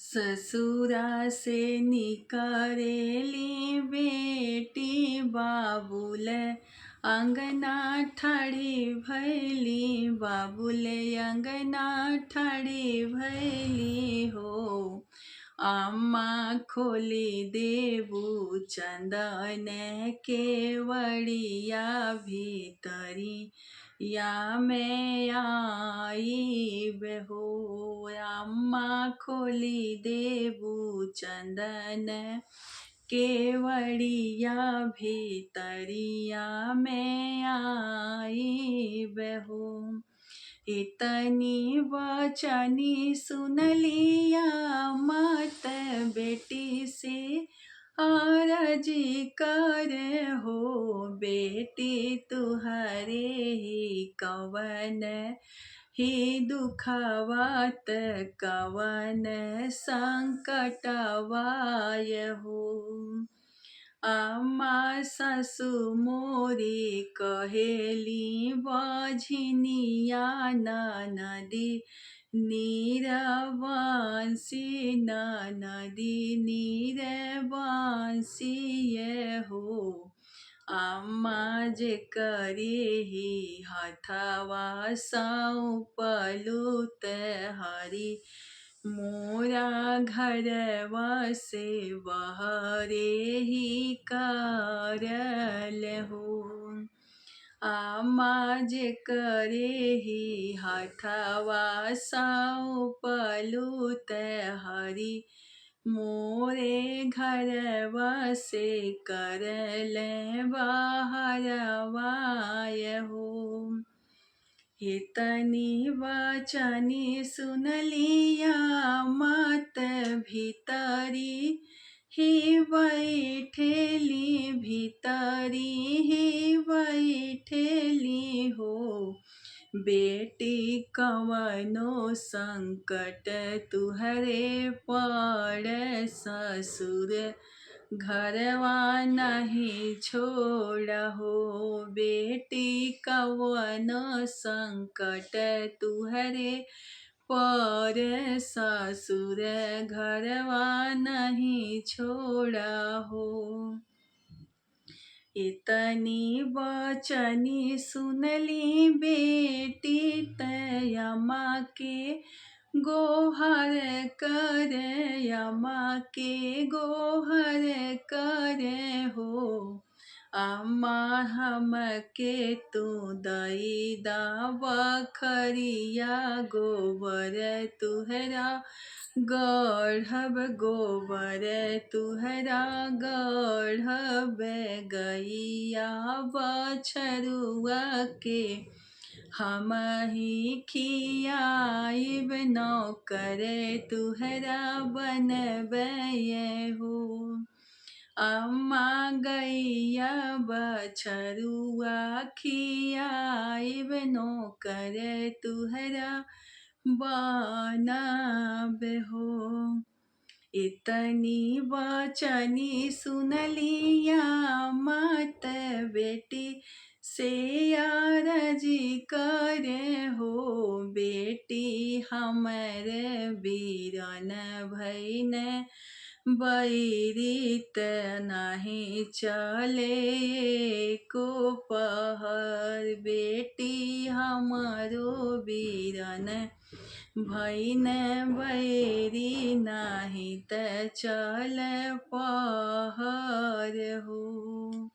ससुरा से निकरेली बेटी बाबुल अंगना ठाड़ी भैली, बाबुल अंगना ठाड़ी भैली हो। अम्मा खोली देबू चंदन केवड़िया भीतरी या मैं आई बेहो। अम्मा खोली देबू चंदन केवड़िया भीतरिया मैं आई बेहो। इतनी वचनी सुन लिया मत बेटी से आरजी कर हो। बेटी तुहरे ही कवन ही दुखवत कवन संकटवाय हो। अम्मा सासु मोरी कहेली बझनिया नदी नीरवंशी नदी नीरवंशी ये हो। अम्मा जे करे ही हथवा सौंपलु हरी मोरा घरवा से बहरे ही करल हो। अम्मा जे करे ही हथवा सौंपलु हरी मोरे घरवा से करल बाहरवाय हो। इतनी वचनी सुन लिया मत भीतरी ही बैठेली भीतरी ही बैठेली हो। बेटी कवनो संकट तुहरे पड़ ससुर घरवा नहीं छोड़हो। बेटी कवनो संकट तुहरे पर ससुर घरवा नहीं छोड़हो। इतनी वचनी सुनली बेटी तयमा के गोहर कर यमा के गोहर कर हो। अम्मा हमके तू दई दा बखरिया गोबर तुहरा गढ़ब गोबर तुहरा गढ़ब गैया बछरुआ के हम ही खियाइब नौकर तुहरा बनबे हो। अम्मा गैया बछरुआ खियाइब नौकर तुहरा बनबे हो। इतनी वचनी सुन लिया मत बेटी से आरजी करे हो। बेटी हमर बीरन भैन बैरित नहीं चले को पहर। बेटी हमरो बीरन भैन बैरी नहीं त चल पहर।